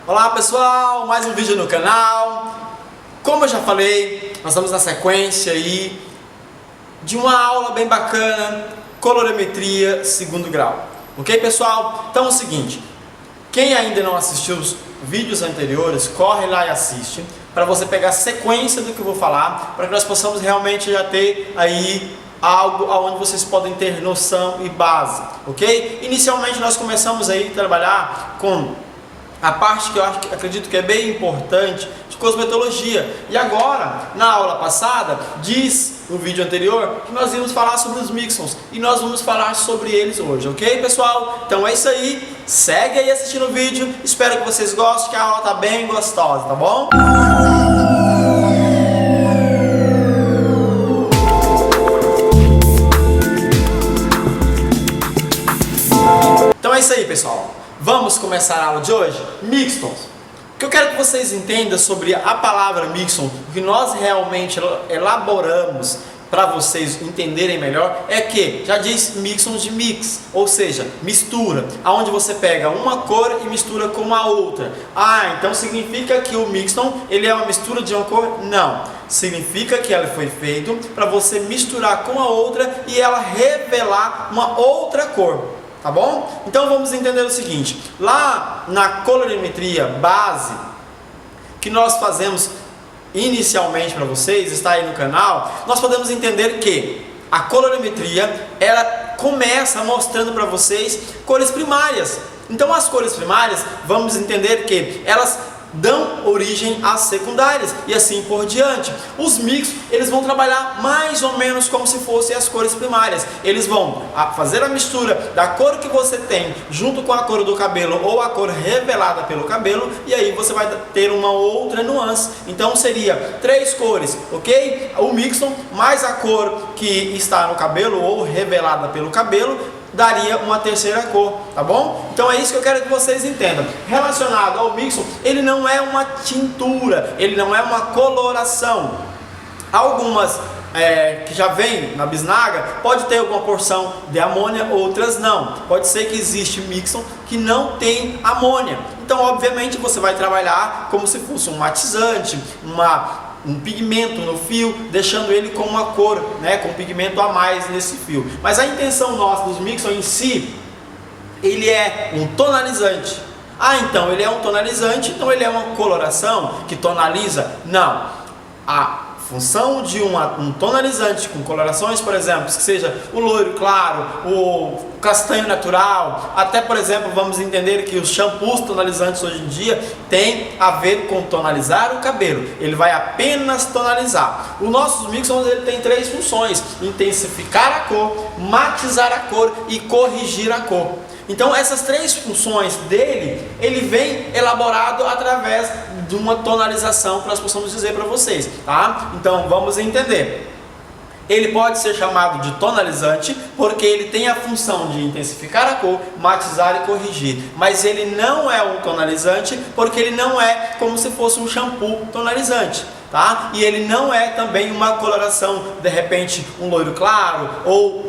Olá pessoal, mais um vídeo no canal. Como eu já falei, nós estamos na sequência aí de uma aula bem bacana, colorimetria segundo grau. Ok pessoal? Então é o seguinte, quem ainda não assistiu os vídeos anteriores, corre lá e assiste, para você pegar a sequência do que eu vou falar, para que nós possamos realmente já ter aí algo onde vocês podem ter noção e base, ok? Inicialmente nós começamos aí a trabalhar com a parte que eu acredito que é bem importante de cosmetologia. E agora, na aula passada, diz no vídeo anterior que nós íamos falar sobre os mixons e nós vamos falar sobre eles hoje, ok pessoal? Então é isso aí, segue aí assistindo o vídeo, espero que vocês gostem, que a aula tá bem gostosa, tá bom? Então é isso aí pessoal. Vamos começar a aula de hoje? Mixons. O que eu quero que vocês entendam sobre a palavra mixon, o que nós realmente elaboramos para vocês entenderem melhor, é que já diz mixons de mix, ou seja, mistura, aonde você pega uma cor e mistura com a outra. Ah, então significa que o mixon ele é uma mistura de uma cor? Não. Significa que ela foi feito para você misturar com a outra e ela revelar uma outra cor. Tá bom? Então vamos entender o seguinte, lá na colorimetria base, que nós fazemos inicialmente para vocês, está aí no canal, nós podemos entender que a colorimetria, ela começa mostrando para vocês cores primárias. Então as cores primárias, vamos entender que elas dão origem às secundárias e assim por diante. Os mix, eles vão trabalhar mais ou menos como se fossem as cores primárias. Eles vão fazer a mistura da cor que você tem junto com a cor do cabelo ou a cor revelada pelo cabelo, e aí você vai ter uma outra nuance. Então seria 3 cores, ok? O mixon mais a cor que está no cabelo ou revelada pelo cabelo daria uma terceira cor, tá bom? Então é isso que eu quero que vocês entendam. Relacionado ao mixon, ele não é uma tintura, ele não é uma coloração. Algumas que já vem na bisnaga, pode ter alguma porção de amônia, outras não. Pode ser que existe mixon que não tem amônia. Então obviamente você vai trabalhar como se fosse um matizante, um pigmento no fio, deixando ele com uma cor, né, com um pigmento a mais nesse fio. Mas a intenção nossa dos mixons em si, ele é um tonalizante. Ah, então ele é um tonalizante, então ele é uma coloração que tonaliza? Não. A função de um tonalizante com colorações, por exemplo, que seja o loiro claro, o castanho natural, até por exemplo, vamos entender que os shampoos tonalizantes hoje em dia tem a ver com tonalizar o cabelo, ele vai apenas tonalizar. Os nossos mixons ele tem 3 funções: intensificar a cor, matizar a cor e corrigir a cor. Então essas 3 funções dele, ele vem elaborado através de uma tonalização que nós possamos dizer para vocês, tá? Então vamos entender. Ele pode ser chamado de tonalizante porque ele tem a função de intensificar a cor, matizar e corrigir. Mas ele não é um tonalizante porque ele não é como se fosse um shampoo tonalizante, tá? E ele não é também uma coloração, de repente um loiro claro ou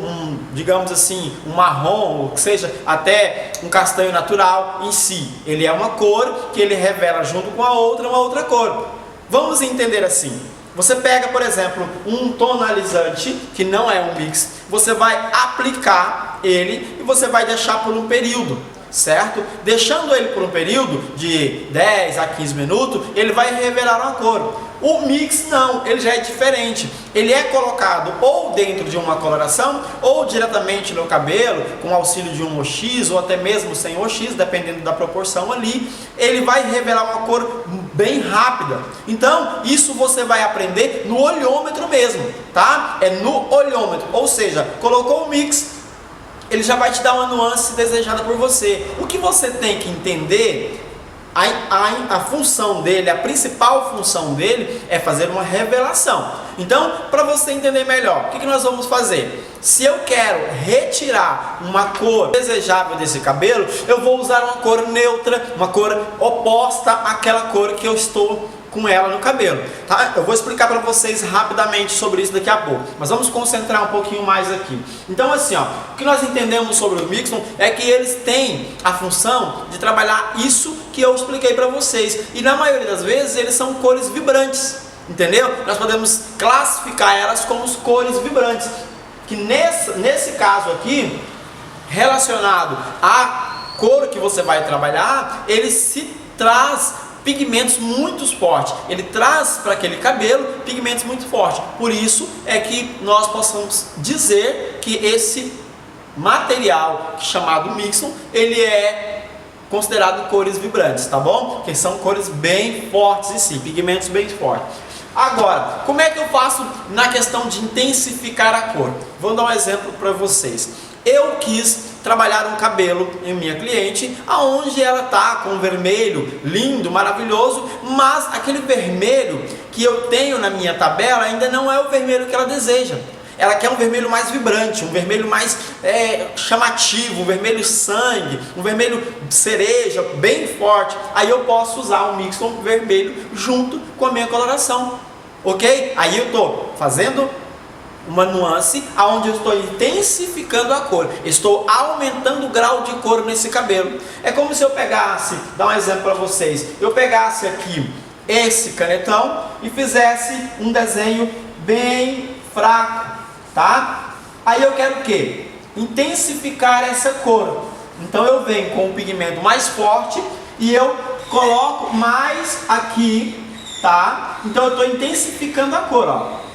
digamos assim, um marrom, ou que seja até um castanho natural em si. Ele é uma cor que ele revela junto com a outra uma outra cor. Vamos entender assim. Você pega, por exemplo, um tonalizante, que não é um mix, você vai aplicar ele e você vai deixar por um período, certo? Deixando ele por um período de 10 a 15 minutos, ele vai revelar uma cor. O mix não, ele já é diferente. Ele é colocado ou dentro de uma coloração ou diretamente no cabelo, com auxílio de um OX ou até mesmo sem OX, dependendo da proporção ali. Ele vai revelar uma cor bem rápida. Então, isso você vai aprender no olhômetro mesmo, tá? É no olhômetro, ou seja, colocou o mix, ele já vai te dar uma nuance desejada por você. O que você tem que entender, a função dele, a principal função dele é fazer uma revelação. Então, para você entender melhor, o que nós vamos fazer? Se eu quero retirar uma cor desejável desse cabelo, eu vou usar uma cor neutra, uma cor oposta àquela cor que eu estou com ela no cabelo, tá? Eu vou explicar para vocês rapidamente sobre isso daqui a pouco, mas vamos concentrar um pouquinho mais aqui. Então assim, ó, o que nós entendemos sobre o Mixon é que eles têm a função de trabalhar isso que eu expliquei para vocês, e na maioria das vezes eles são cores vibrantes, entendeu? Nós podemos classificar elas como cores vibrantes, que nesse caso aqui, relacionado à cor que você vai trabalhar, ele se traz pigmentos muito fortes, ele traz para aquele cabelo pigmentos muito fortes. Por isso é que nós possamos dizer que esse material chamado Mixon, ele é considerado cores vibrantes, tá bom? Que são cores bem fortes em si, pigmentos bem fortes. Agora, como é que eu faço na questão de intensificar a cor? Vou dar um exemplo para vocês. Eu quis trabalhar um cabelo em minha cliente, aonde ela tá com um vermelho lindo, maravilhoso, mas aquele vermelho que eu tenho na minha tabela ainda não é o vermelho que ela deseja. Ela quer um vermelho mais vibrante, um vermelho mais chamativo, um vermelho sangue, um vermelho cereja, bem forte. Aí eu posso usar um Mixon vermelho junto com a minha coloração, ok? Aí eu estou fazendo uma nuance aonde eu estou intensificando a cor, estou aumentando o grau de cor nesse cabelo. É como se eu pegasse, dar um exemplo para vocês, eu pegasse aqui esse canetão e fizesse um desenho bem fraco, tá? Aí eu quero o quê? Intensificar essa cor. Então eu venho com o pigmento mais forte e eu coloco mais aqui, tá? Então eu estou intensificando a cor, ó.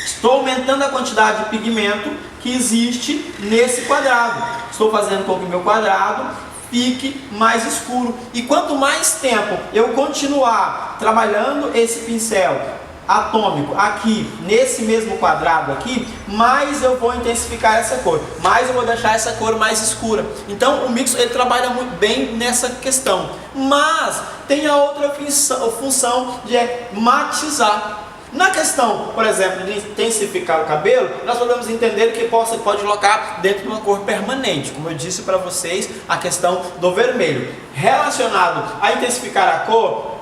Estou aumentando a quantidade de pigmento que existe nesse quadrado. Estou fazendo com que o meu quadrado fique mais escuro. E quanto mais tempo eu continuar trabalhando esse pincel atômico aqui, nesse mesmo quadrado aqui, mais eu vou intensificar essa cor, mais eu vou deixar essa cor mais escura. Então o Mixon, ele trabalha muito bem nessa questão. Mas tem a outra função de matizar. Na questão, por exemplo, de intensificar o cabelo, nós podemos entender que você pode colocar dentro de uma cor permanente, como eu disse para vocês, a questão do vermelho. Relacionado a intensificar a cor,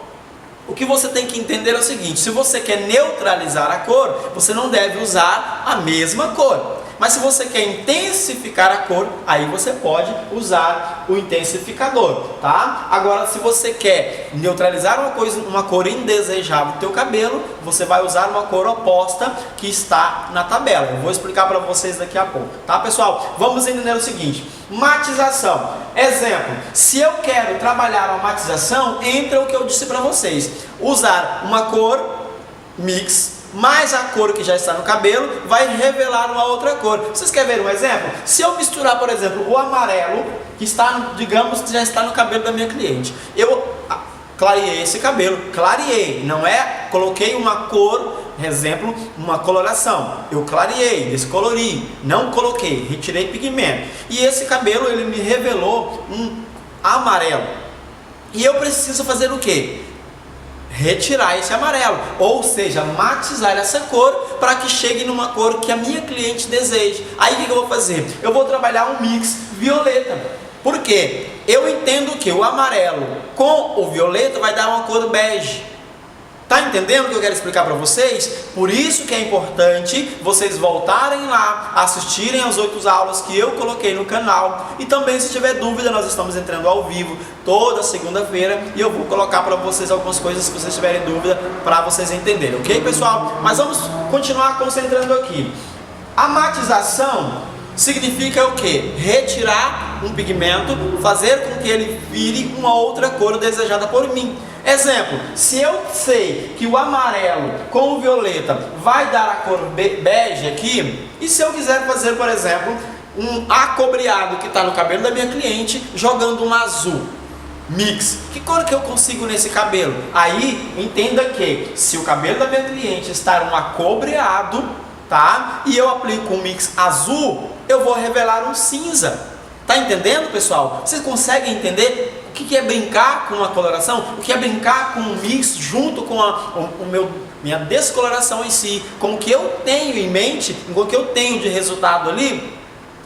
o que você tem que entender é o seguinte: se você quer neutralizar a cor, você não deve usar a mesma cor. Mas se você quer intensificar a cor, aí você pode usar o intensificador, tá? Agora, se você quer neutralizar uma cor indesejável do teu cabelo, você vai usar uma cor oposta que está na tabela. Eu vou explicar para vocês daqui a pouco, tá, pessoal? Vamos entender o seguinte: matização. Exemplo, se eu quero trabalhar a matização, entra o que eu disse para vocês: usar uma cor mix mais a cor que já está no cabelo vai revelar uma outra cor. Vocês querem ver um exemplo? Se eu misturar, por exemplo, o amarelo que está, digamos que já está no cabelo da minha cliente, eu clareei esse cabelo, clareei, não é coloquei uma cor, exemplo, uma coloração, eu clareei, descolori, não coloquei, retirei pigmento, e esse cabelo ele me revelou um amarelo, e eu preciso fazer o quê? Retirar esse amarelo, ou seja, matizar essa cor para que chegue numa cor que a minha cliente deseje. Aí o que eu vou fazer? Eu vou trabalhar um mix violeta. Por quê? Eu entendo que o amarelo com o violeta vai dar uma cor bege. Tá entendendo o que eu quero explicar para vocês? Por isso que é importante vocês voltarem lá, assistirem às 8 aulas que eu coloquei no canal. E também, se tiver dúvida, nós estamos entrando ao vivo toda segunda-feira e eu vou colocar para vocês algumas coisas que vocês tiverem dúvida para vocês entenderem, ok, pessoal? Mas vamos continuar concentrando aqui. A matização significa o que? Retirar um pigmento, fazer com que ele vire uma outra cor desejada por mim. Exemplo, se eu sei que o amarelo com o violeta vai dar a cor bege aqui, e se eu quiser fazer, por exemplo, um acobreado que está no cabelo da minha cliente, jogando um azul mix, que cor que eu consigo nesse cabelo? Aí, entenda que se o cabelo da minha cliente está um acobreado, tá? E eu aplico um mix azul, eu vou revelar um cinza. Tá entendendo, pessoal? Vocês conseguem entender o que é brincar com a coloração? O que é brincar com um mix junto com minha descoloração em si? Com o que eu tenho em mente, com o que eu tenho de resultado ali?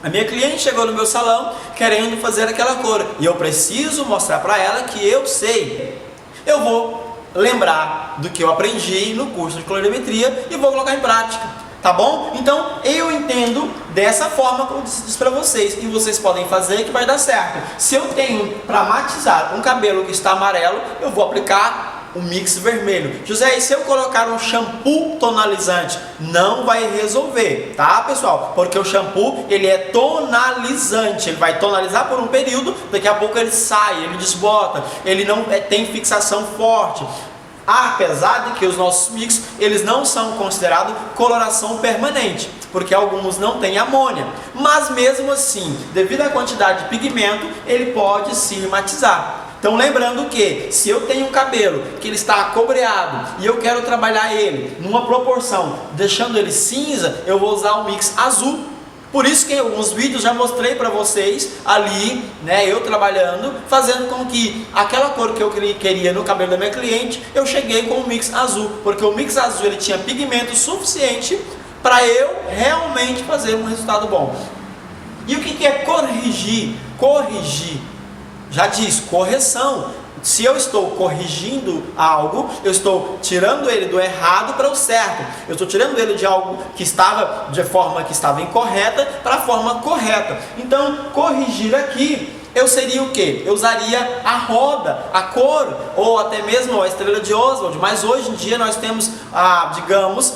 A minha cliente chegou no meu salão querendo fazer aquela cor e eu preciso mostrar para ela que eu sei. Eu vou lembrar do que eu aprendi no curso de colorimetria e vou colocar em prática, tá bom? Então eu entendo dessa forma como eu disse para vocês, e vocês podem fazer que vai dar certo. Se eu tenho para matizar um cabelo que está amarelo, eu vou aplicar o mix vermelho. José, e se eu colocar um shampoo tonalizante? Não vai resolver, tá, pessoal? Porque o shampoo, ele é tonalizante, ele vai tonalizar por um período, daqui a pouco ele sai, ele desbota, ele não tem fixação forte. Apesar de que os nossos mix, eles não são considerados coloração permanente, porque alguns não têm amônia, mas mesmo assim, devido à quantidade de pigmento, ele pode sim matizar. Então lembrando que, se eu tenho um cabelo que ele está cobreado e eu quero trabalhar ele numa proporção, deixando ele cinza, eu vou usar o mix azul. Por isso que em alguns vídeos já mostrei para vocês ali, né, eu trabalhando, fazendo com que aquela cor que eu queria no cabelo da minha cliente, eu cheguei com o mix azul, porque o mix azul ele tinha pigmento suficiente para eu realmente fazer um resultado bom. E o que é corrigir? Corrigir, já diz, correção. Se eu estou corrigindo algo, eu estou tirando ele do errado para o certo. Eu estou tirando ele de algo que estava de forma que estava incorreta para a forma correta. Então, corrigir aqui, eu seria o quê? Eu usaria a roda, a cor, ou até mesmo a estrela de Oswald. Mas hoje em dia nós temos, digamos,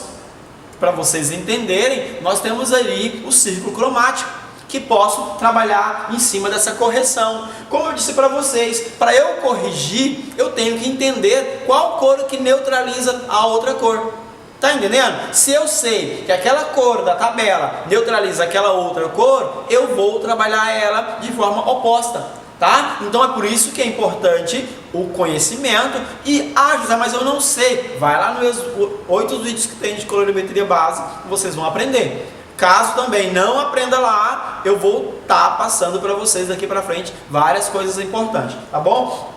para vocês entenderem, nós temos ali o círculo cromático, que posso trabalhar em cima dessa correção. Como eu disse para vocês, para eu corrigir, eu tenho que entender qual cor que neutraliza a outra cor. Tá entendendo? Se eu sei que aquela cor da tabela neutraliza aquela outra cor, eu vou trabalhar ela de forma oposta, tá? Então é por isso que é importante o conhecimento. E, José, mas eu não sei. Vai lá nos 8 vídeos que tem de colorimetria base, vocês vão aprender. Caso também não aprenda lá, eu vou estar passando para vocês daqui para frente várias coisas importantes, tá bom?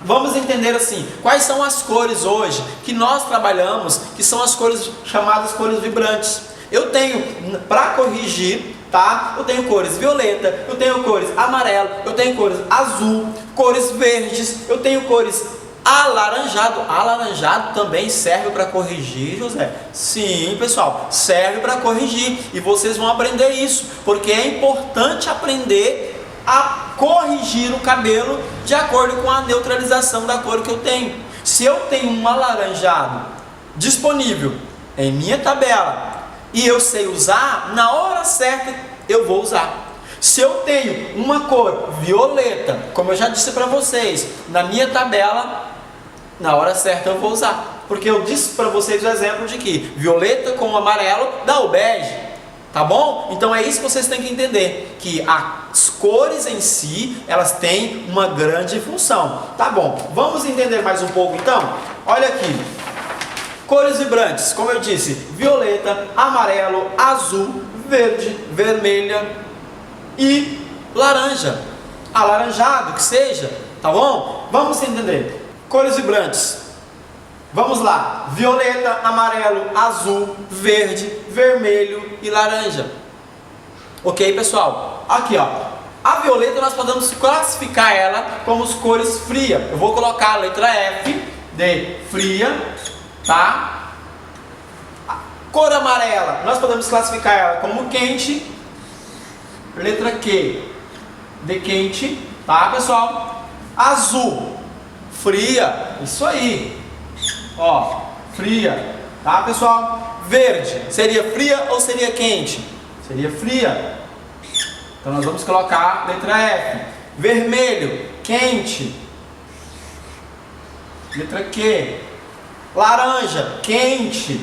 Vamos entender assim, quais são as cores hoje que nós trabalhamos, que são as cores chamadas cores vibrantes. Eu tenho, para corrigir, tá? Eu tenho cores violeta, eu tenho cores amarelo, eu tenho cores azul, cores verdes, eu tenho cores alaranjado. Alaranjado também serve para corrigir, José? Sim, pessoal, serve para corrigir. E vocês vão aprender isso, porque é importante aprender a corrigir o cabelo de acordo com a neutralização da cor que eu tenho. Se eu tenho um alaranjado disponível em minha tabela e eu sei usar, na hora certa eu vou usar. Se eu tenho uma cor violeta, como eu já disse para vocês, na minha tabela, na hora certa eu vou usar. Porque eu disse para vocês o exemplo de que violeta com amarelo dá o bege, tá bom? Então é isso que vocês têm que entender, que as cores em si, elas têm uma grande função. Tá bom, vamos entender mais um pouco então? Olha aqui, cores vibrantes, como eu disse, violeta, amarelo, azul, verde, vermelha e laranja, alaranjado que seja, tá bom? Vamos entender. Cores vibrantes, vamos lá, violeta, amarelo, azul, verde, vermelho e laranja. Ok, pessoal? Aqui, ó, a violeta nós podemos classificar ela como as cores fria. Eu vou colocar a letra F de fria, tá? A cor amarela, nós podemos classificar ela como quente. Letra Q de quente, tá, pessoal? Azul, fria, isso aí, ó, fria, tá, pessoal? Verde, seria fria ou seria quente? Seria fria. Então nós vamos colocar letra F. Vermelho, quente. Letra Q. Laranja, quente.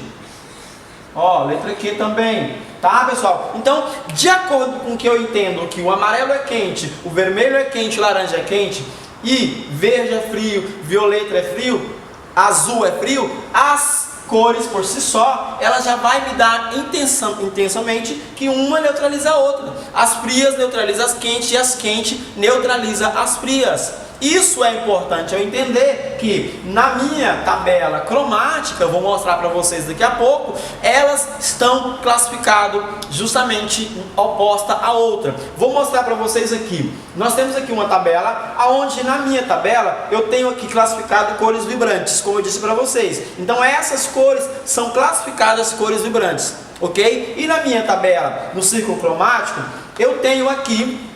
Ó, letra Q também, tá, pessoal? Então, de acordo com o que eu entendo que o amarelo é quente, o vermelho é quente, o laranja é quente, e verde é frio, violeta é frio, azul é frio, as cores por si só, ela já vai me dar intensamente que uma neutraliza a outra. As frias neutralizam as quentes e as quentes neutralizam as frias. Isso é importante eu entender que na minha tabela cromática, eu vou mostrar para vocês daqui a pouco, elas estão classificadas justamente oposta à outra. Vou mostrar para vocês aqui. Nós temos aqui uma tabela, onde na minha tabela eu tenho aqui classificado cores vibrantes, como eu disse para vocês. Então essas cores são classificadas cores vibrantes, ok? E na minha tabela, no círculo cromático, eu tenho aqui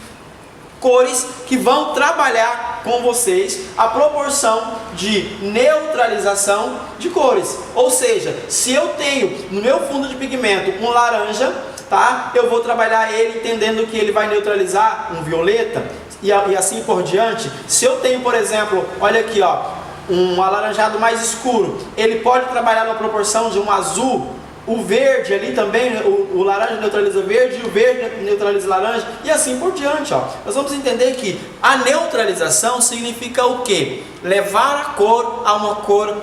cores que vão trabalhar com vocês a proporção de neutralização de cores. Ou seja, se eu tenho no meu fundo de pigmento um laranja, tá? Eu vou trabalhar ele entendendo que ele vai neutralizar um violeta e assim por diante. Se eu tenho, por exemplo, olha aqui, ó, um alaranjado mais escuro, ele pode trabalhar na proporção de um azul. O verde ali também, o laranja neutraliza o verde, e o verde neutraliza o laranja, e assim por diante, ó. Nós vamos entender que a neutralização significa o quê? Levar a cor a uma cor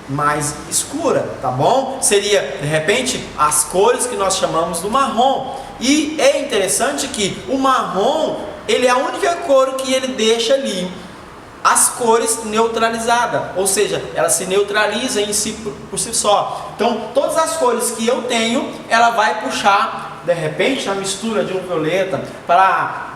mais escura, tá bom? Seria, de repente, as cores que nós chamamos do marrom. E é interessante que o marrom, ele é a única cor que ele deixa ali as cores neutralizadas, ou seja, ela se neutraliza em si por si só. Então, todas as cores que eu tenho, ela vai puxar, de repente, a mistura de um violeta para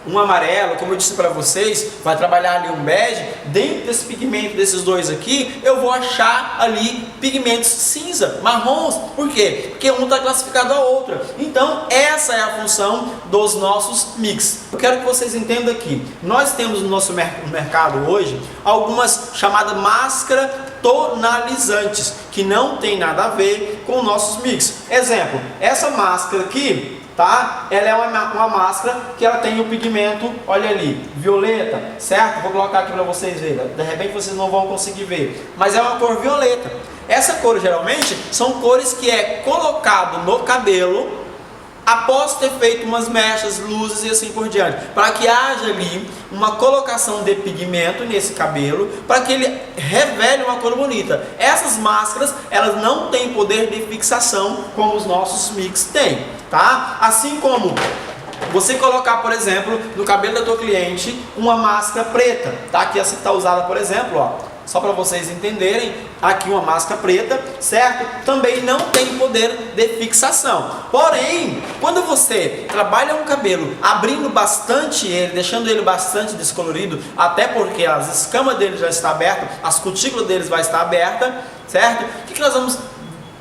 um amarelo, como eu disse para vocês, vai trabalhar ali um bege. Dentro desse pigmento desses dois aqui, eu vou achar ali pigmentos cinza, marrons. Por quê? Porque um está classificado a outra. Então essa é a função dos nossos mix. Eu quero que vocês entendam aqui, nós temos no nosso mercado hoje algumas chamadas máscaras tonalizantes, que não tem nada a ver com nossos mix. Exemplo, essa máscara aqui, tá? Ela é uma máscara que ela tem o pigmento, olha ali, violeta, certo? Vou colocar aqui para vocês verem, de repente vocês não vão conseguir ver, mas é uma cor violeta. Essa cor geralmente são cores que é colocado no cabelo após ter feito umas mechas, luzes e assim por diante, para que haja ali uma colocação de pigmento nesse cabelo, para que ele revele uma cor bonita. Essas máscaras, elas não têm poder de fixação como os nossos mix têm, tá? Assim como você colocar, por exemplo, no cabelo da tua cliente uma máscara preta, tá? Aqui essa que está usada, por exemplo, ó. Só para vocês entenderem, aqui uma máscara preta, certo? Também não tem poder de fixação. Porém, quando você trabalha um cabelo abrindo bastante ele, deixando ele bastante descolorido, até porque as escamas dele já estão abertas, as cutículas deles vai estar aberta, certo? O que nós vamos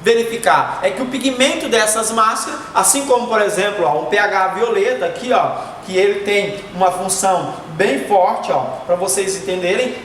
verificar? É que o pigmento dessas máscaras, assim como, por exemplo, ó, um pH violeta aqui, ó, que ele tem uma função bem forte, ó, para vocês entenderem,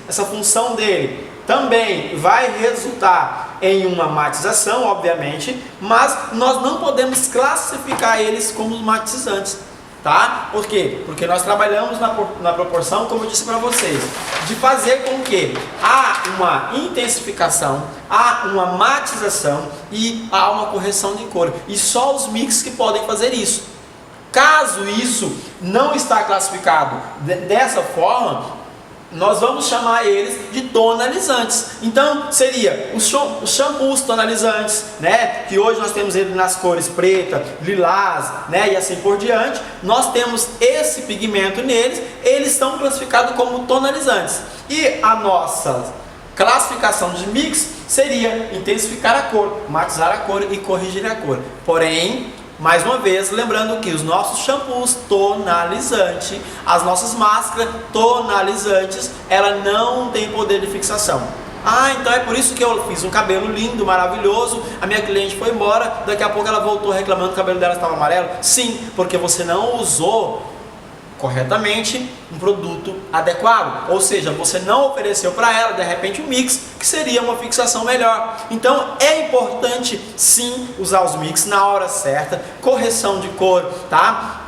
essa função dele também vai resultar em uma matização, obviamente, mas nós não podemos classificar eles como matizantes, tá? Por quê? Porque nós trabalhamos na proporção, como eu disse para vocês, de fazer com que há uma intensificação, há uma matização e há uma correção de cor. E só os mix que podem fazer isso. Caso isso não está classificado dessa forma, nós vamos chamar eles de tonalizantes. Então seria os shampoos tonalizantes, né? Que hoje nós temos ele nas cores preta, lilás, né? E assim por diante. Nós temos esse pigmento neles, eles estão classificados como tonalizantes. E a nossa classificação de mix seria intensificar a cor, matizar a cor e corrigir a cor. Porém, mais uma vez, lembrando que os nossos shampoos tonalizantes, as nossas máscaras tonalizantes, ela não tem poder de fixação. Ah, então é por isso que eu fiz um cabelo lindo, maravilhoso, a minha cliente foi embora, daqui a pouco ela voltou reclamando que o cabelo dela estava amarelo. Sim, porque você não usou corretamente um produto adequado, ou seja, você não ofereceu para ela de repente um mix que seria uma fixação melhor. Então é importante sim usar os mix na hora certa, correção de cor, tá?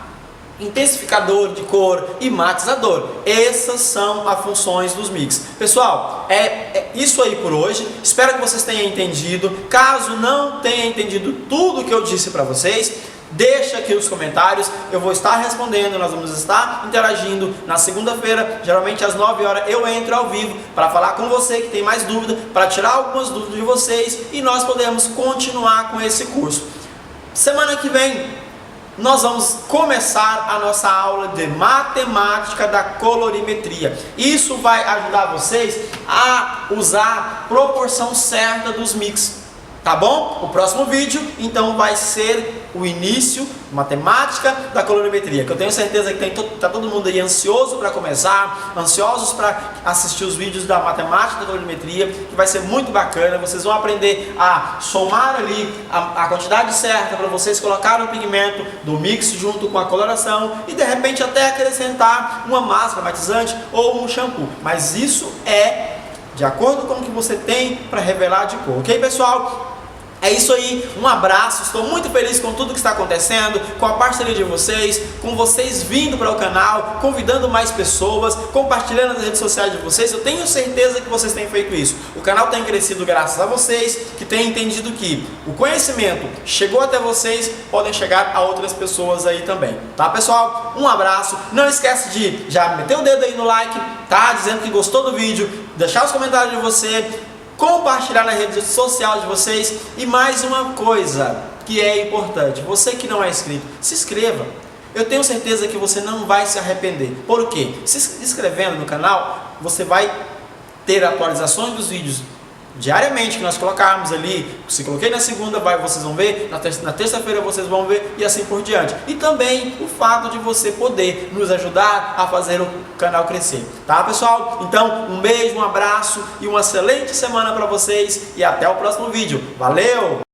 Intensificador de cor e matizador. Essas são as funções dos mix. Pessoal, é isso aí por hoje. Espero que vocês tenham entendido. Caso não tenha entendido tudo que eu disse para vocês, deixa aqui os comentários, eu vou estar respondendo, nós vamos estar interagindo na segunda-feira, geralmente às 9 horas eu entro ao vivo para falar com você que tem mais dúvida, para tirar algumas dúvidas de vocês e nós podemos continuar com esse curso. Semana que vem nós vamos começar a nossa aula de matemática da colorimetria. Isso vai ajudar vocês a usar a proporção certa dos mix. Tá bom? O próximo vídeo, então, vai ser o início, matemática da colorimetria, que eu tenho certeza que tá todo mundo aí ansioso para começar, ansiosos para assistir os vídeos da matemática da colorimetria, que vai ser muito bacana. Vocês vão aprender a somar ali a quantidade certa para vocês colocar o pigmento do mix junto com a coloração e de repente até acrescentar uma máscara matizante ou um shampoo. Mas isso é de acordo com o que você tem para revelar de cor, ok, pessoal? É isso aí, um abraço, estou muito feliz com tudo que está acontecendo, com a parceria de vocês, com vocês vindo para o canal, convidando mais pessoas, compartilhando nas redes sociais de vocês. Eu tenho certeza que vocês têm feito isso. O canal tem crescido graças a vocês, que têm entendido que o conhecimento chegou até vocês, podem chegar a outras pessoas aí também. Tá, pessoal? Um abraço, não esquece de já meter o dedo aí no like, tá? Dizendo que gostou do vídeo, deixar os comentários de você, compartilhar na rede social de vocês. E mais uma coisa que é importante, você que não é inscrito, se inscreva. Eu tenho certeza que você não vai se arrepender. Por quê? Se inscrevendo no canal, você vai ter atualizações dos vídeos diariamente que nós colocarmos ali. Se coloquei na segunda, vocês vão ver, na terça-feira vocês vão ver, e assim por diante. E também o fato de você poder nos ajudar a fazer o canal crescer, tá, pessoal? Então, um beijo, um abraço e uma excelente semana para vocês, e até o próximo vídeo. Valeu!